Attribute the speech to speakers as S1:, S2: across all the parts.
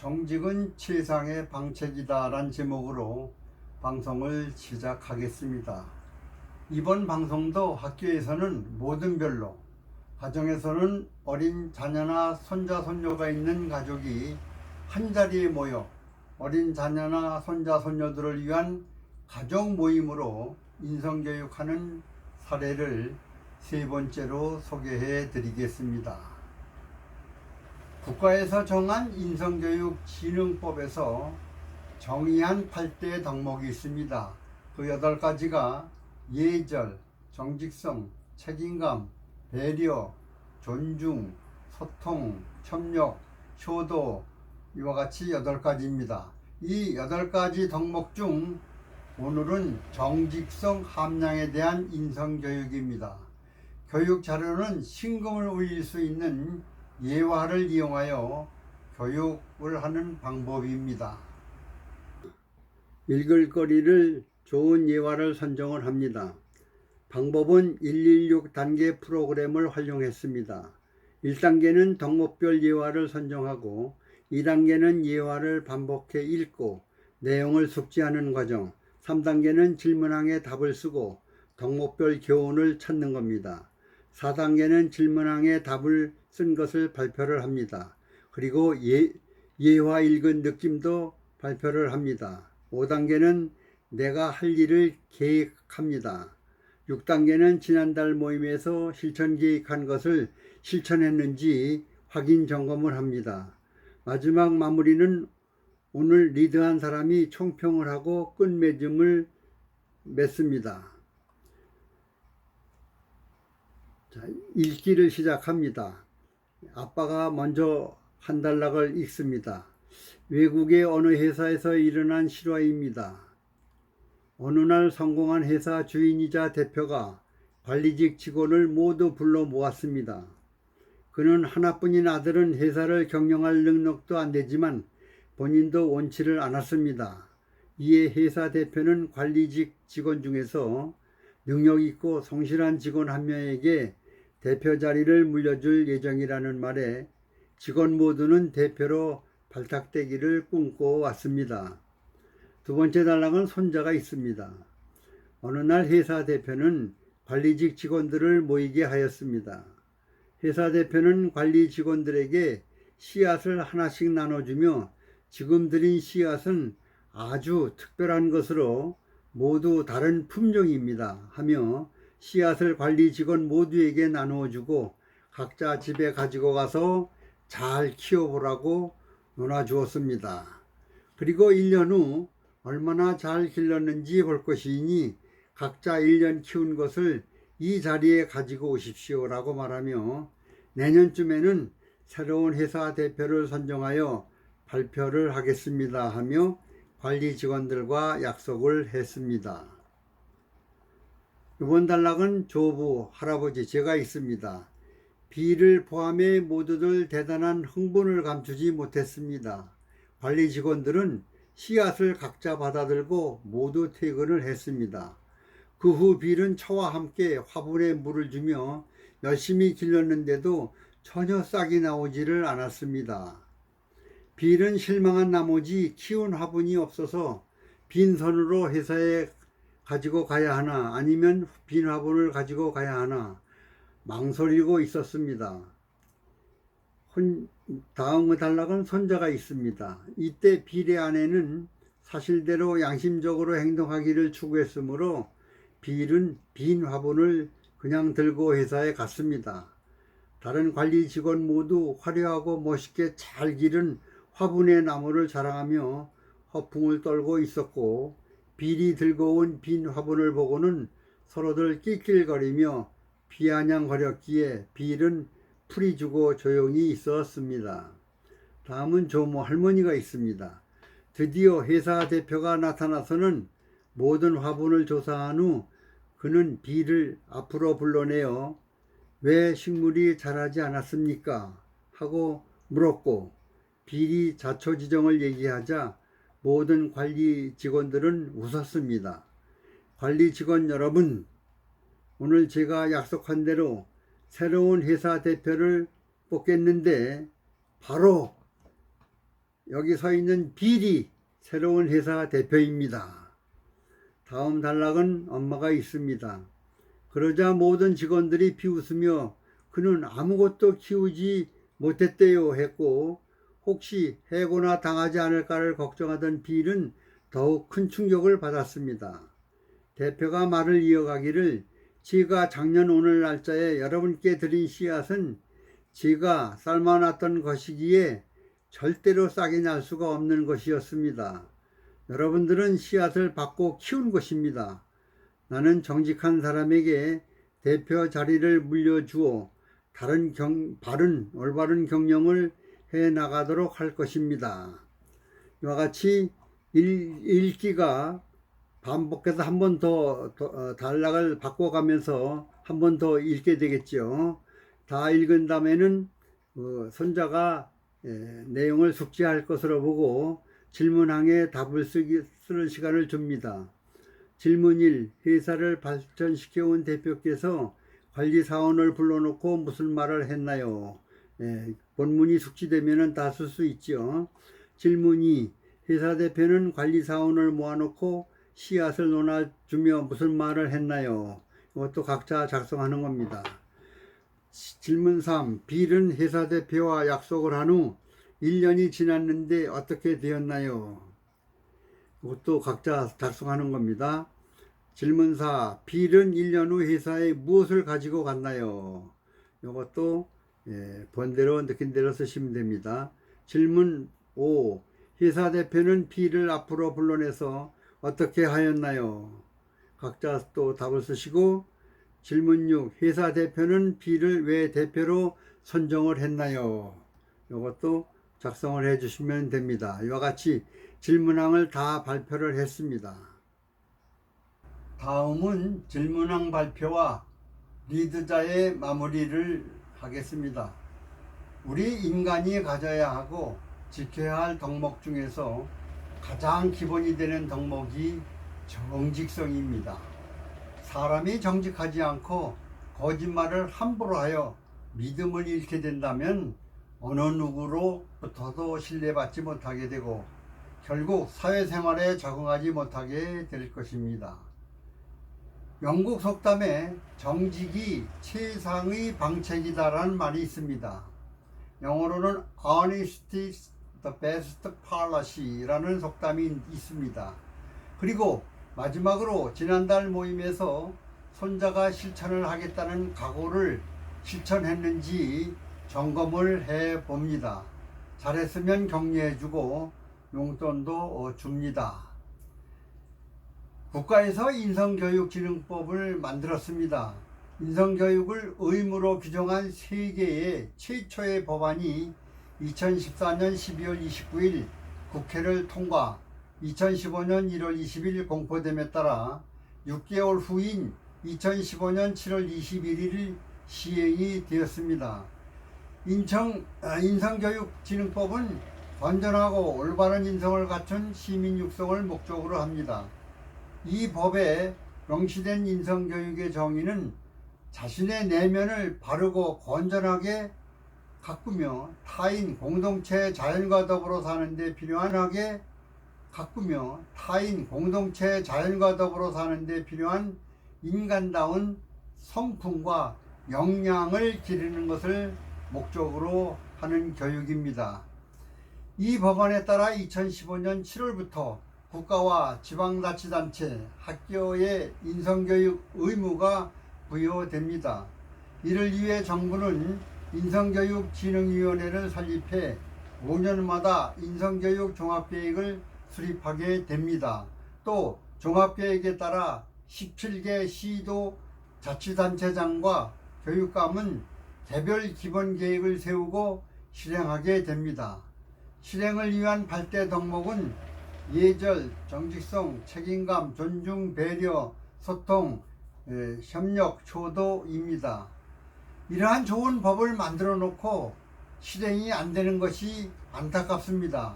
S1: 정직은 최상의 방책이다 란 제목으로 방송을 시작하겠습니다. 이번 방송도 학교에서는 모든 별로, 가정에서는 어린 자녀나 손자 손녀가 있는 가족이 한자리에 모여 어린 자녀나 손자 손녀들을 위한 가족 모임으로 인성교육하는 사례를 세 번째로 소개해 드리겠습니다. 국가에서 정한 인성교육진흥법에서 정의한 8대 덕목이 있습니다. 그 8가지가 예절, 정직성, 책임감, 배려, 존중, 소통, 협력, 효도, 이와 같이 8가지입니다. 이 8가지 덕목 중 오늘은 정직성 함량에 대한 인성교육입니다. 교육 자료는 심금을 울릴 수 있는 예화를 이용하여 교육을 하는 방법입니다. 읽을 거리를 좋은 예화를 선정을 합니다. 방법은 116단계 프로그램을 활용했습니다. 1단계는 덕목별 예화를 선정하고 2단계는 예화를 반복해 읽고 내용을 숙지하는 과정, 3단계는 질문항에 답을 쓰고 덕목별 교훈을 찾는 겁니다. 4단계는 질문항에 답을 쓴 것을 발표를 합니다. 그리고 예화 읽은 느낌도 발표를 합니다. 5단계는 내가 할 일을 계획합니다. 6단계는 지난달 모임에서 실천 계획한 것을 실천했는지 확인 점검을 합니다. 마지막 마무리는 오늘 리드한 사람이 총평을 하고 끝맺음을 맺습니다. 자, 읽기를 시작합니다. 아빠가 먼저 한 단락을 읽습니다. 외국의 어느 회사에서 일어난 실화입니다. 어느 날 성공한 회사 주인이자 대표가 관리직 직원을 모두 불러 모았습니다. 그는 하나뿐인 아들은 회사를 경영할 능력도 안 되지만 본인도 원치를 않았습니다. 이에 회사 대표는 관리직 직원 중에서 능력 있고 성실한 직원 한 명에게 대표 자리를 물려줄 예정이라는 말에 직원 모두는 대표로 발탁되기를 꿈꿔왔습니다. 두 번째 단락은 손자가 있습니다. 어느 날 회사 대표는 관리직 직원들을 모이게 하였습니다. 회사 대표는 관리 직원들에게 씨앗을 하나씩 나눠주며 지금 드린 씨앗은 아주 특별한 것으로 모두 다른 품종입니다 하며 씨앗을 관리 직원 모두에게 나누어주고 각자 집에 가지고 가서 잘 키워보라고 논하주었습니다. 그리고 1년 후 얼마나 잘 길렀는지 볼 것이니 각자 1년 키운 것을 이 자리에 가지고 오십시오라고 말하며 내년쯤에는 새로운 회사 대표를 선정하여 발표를 하겠습니다 하며 관리 직원들과 약속을 했습니다. 이번 단락은 조부, 할아버지, 제가 있습니다. 비를 포함해 모두들 대단한 흥분을 감추지 못했습니다. 관리 직원들은 씨앗을 각자 받아들고 모두 퇴근을 했습니다. 그 후 빌은 저와 함께 화분에 물을 주며 열심히 길렀는데도 전혀 싹이 나오지를 않았습니다. 빌은 실망한 나머지 키운 화분이 없어서 빈손으로 회사에 가지고 가야 하나 아니면 빈 화분을 가지고 가야 하나 망설이고 있었습니다. 다음 단락은 손자가 있습니다. 이때 빌의 아내는 사실대로 양심적으로 행동하기를 추구했으므로 빌은 빈 화분을 그냥 들고 회사에 갔습니다. 다른 관리 직원 모두 화려하고 멋있게 잘 기른 화분의 나무를 자랑하며 허풍을 떨고 있었고 빌이 들고 온 빈 화분을 보고는 서로들 낄낄거리며 비아냥거렸기에 빌은 풀이 주고 조용히 있었습니다. 다음은 조모 할머니가 있습니다. 드디어 회사 대표가 나타나서는 모든 화분을 조사한 후 그는 빌을 앞으로 불러내어 왜 식물이 자라지 않았습니까? 하고 물었고 빌이 자초지종을 얘기하자 모든 관리 직원들은 웃었습니다. 관리 직원 여러분, 오늘 제가 약속한 대로 새로운 회사 대표를 뽑겠는데 바로 여기 서 있는 빌이 새로운 회사 대표입니다. 다음 단락은 엄마가 있습니다. 그러자 모든 직원들이 비웃으며 그는 아무것도 키우지 못했대요 했고, 혹시 해고나 당하지 않을까를 걱정하던 빌은 더욱 큰 충격을 받았습니다. 대표가 말을 이어가기를, 제가 작년 오늘 날짜에 여러분께 드린 씨앗은 제가 삶아놨던 것이기에 절대로 싹이 날 수가 없는 것이었습니다. 여러분들은 씨앗을 받고 키운 것입니다. 나는 정직한 사람에게 대표 자리를 물려주어 올바른 경영을 해 나가도록 할 것입니다. 이와 같이 읽기가 반복해서 한 번 더 단락을 바꿔가면서 한 번 더 읽게 되겠죠. 다 읽은 다음에는 손자가 내용을 숙지할 것으로 보고 질문항에 답을 쓰는 시간을 줍니다. 질문 1. 회사를 발전시켜온 대표께서 관리사원을 불러놓고 무슨 말을 했나요? 본문이 숙지되면 다 쓸 수 있죠. 질문 2. 회사 대표는 관리사원을 모아놓고 씨앗을 논아주며 무슨 말을 했나요? 이것도 각자 작성하는 겁니다. 질문 3. 빌은 회사 대표와 약속을 한 후 1년이 지났는데 어떻게 되었나요? 이것도 각자 작성하는 겁니다. 질문 4. 빌은 1년 후 회사에 무엇을 가지고 갔나요? 이것도 본대로 느낀 대로 쓰시면 됩니다. 질문 5. 회사 대표는 빌을 앞으로 불러내서 어떻게 하였나요? 각자 또 답을 쓰시고, 질문 6. 회사 대표는 빌을 왜 대표로 선정을 했나요? 이것도 작성을 해 주시면 됩니다. 이와 같이 질문항을 다 발표를 했습니다. 다음은 질문항 발표와 리드자의 마무리를 하겠습니다. 우리 인간이 가져야 하고 지켜야 할 덕목 중에서 가장 기본이 되는 덕목이 정직성입니다. 사람이 정직하지 않고 거짓말을 함부로 하여 믿음을 잃게 된다면 어느 누구로부터도 신뢰받지 못하게 되고 결국 사회생활에 적응하지 못하게 될 것입니다. 영국 속담에 정직이 최상의 방책이다라는 말이 있습니다. 영어로는 Honesty is the best policy라는 속담이 있습니다. 그리고 마지막으로 지난달 모임에서 손자가 실천을 하겠다는 각오를 실천했는지 점검을 해 봅니다. 잘했으면 격려해주고 용돈도 줍니다. 국가에서 인성교육진흥법을 만들었습니다. 인성교육을 의무로 규정한 세계의 최초의 법안이 2014년 12월 29일 국회를 통과, 2015년 1월 20일 공포됨에 따라 6개월 후인 2015년 7월 21일 시행이 되었습니다. 인성교육진흥법은 건전하고 올바른 인성을 갖춘 시민 육성을 목적으로 합니다. 이 법에 명시된 인성교육의 정의는 자신의 내면을 바르고 건전하게 가꾸며 타인 공동체 자연과 더불어 사는 데 필요한 인간다운 성품과 역량을 기르는 것을 목적으로 하는 교육입니다. 이 법안에 따라 2015년 7월부터 국가와 지방자치단체, 학교의 인성교육 의무가 부여됩니다. 이를 위해 정부는 인성교육진흥위원회를 설립해 5년마다 인성교육 종합계획을 수립하게 됩니다. 또 종합계획에 따라 17개 시도 자치단체장과 교육감은 개별 기본계획을 세우고 실행하게 됩니다. 실행을 위한 발대 덕목은 예절, 정직성, 책임감, 존중, 배려, 소통, 협력, 효도입니다. 이러한 좋은 법을 만들어 놓고 실행이 안 되는 것이 안타깝습니다.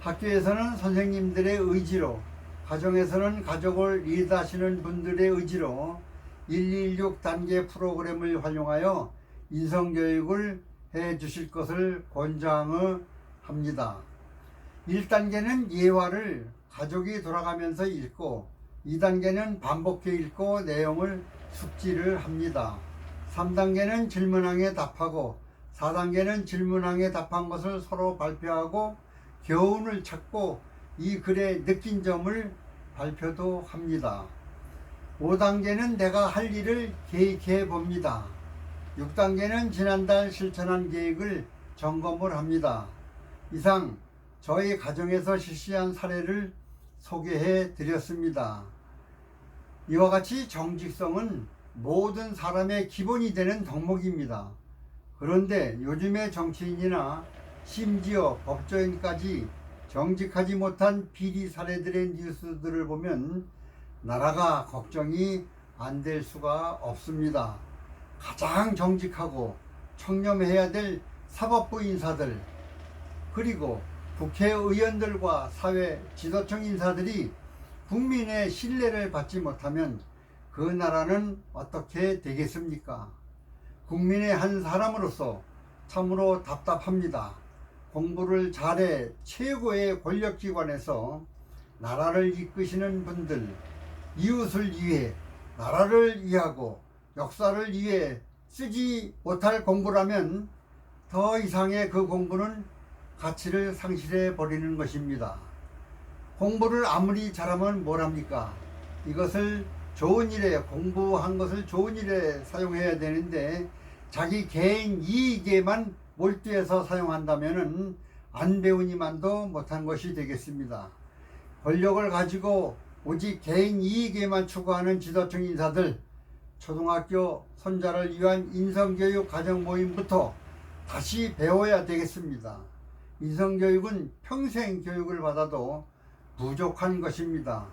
S1: 학교에서는 선생님들의 의지로, 가정에서는 가족을 리드하시는 분들의 의지로 116 단계 프로그램을 활용하여 인성교육을 해 주실 것을 권장합니다. 1단계는 예화를 가족이 돌아가면서 읽고 2단계는 반복해 읽고 내용을 숙지를 합니다. 3단계는 질문항에 답하고 4단계는 질문항에 답한 것을 서로 발표하고 교훈을 찾고 이 글에 느낀 점을 발표도 합니다. 5단계는 내가 할 일을 계획해 봅니다. 6단계는 지난달 실천한 계획을 점검을 합니다. 이상 저희 가정에서 실시한 사례를 소개해 드렸습니다. 이와 같이 정직성은 모든 사람의 기본이 되는 덕목입니다. 그런데 요즘의 정치인이나 심지어 법조인까지 정직하지 못한 비리 사례들의 뉴스들을 보면 나라가 걱정이 안 될 수가 없습니다. 가장 정직하고 청렴해야 될 사법부 인사들, 그리고 국회의원들과 사회 지도층 인사들이 국민의 신뢰를 받지 못하면 그 나라는 어떻게 되겠습니까? 국민의 한 사람으로서 참으로 답답합니다. 공부를 잘해 최고의 권력기관에서 나라를 이끄시는 분들, 이웃을 위해, 나라를 위하고 역사를 위해 쓰지 못할 공부라면 더 이상의 그 공부는 가치를 상실해 버리는 것입니다. 공부를 아무리 잘하면 뭘 합니까? 이것을 좋은 일에, 공부한 것을 좋은 일에 사용해야 되는데 자기 개인 이익에만 몰두해서 사용한다면 안 배우니만도 못한 것이 되겠습니다. 권력을 가지고 오직 개인 이익에만 추구하는 지도층 인사들, 초등학교 손자를 위한 인성교육 가정 모임부터 다시 배워야 되겠습니다. 인성교육은 평생 교육을 받아도 부족한 것입니다.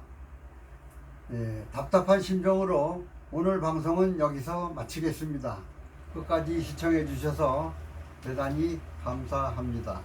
S1: 답답한 심정으로 오늘 방송은 여기서 마치겠습니다. 끝까지 시청해 주셔서 대단히 감사합니다.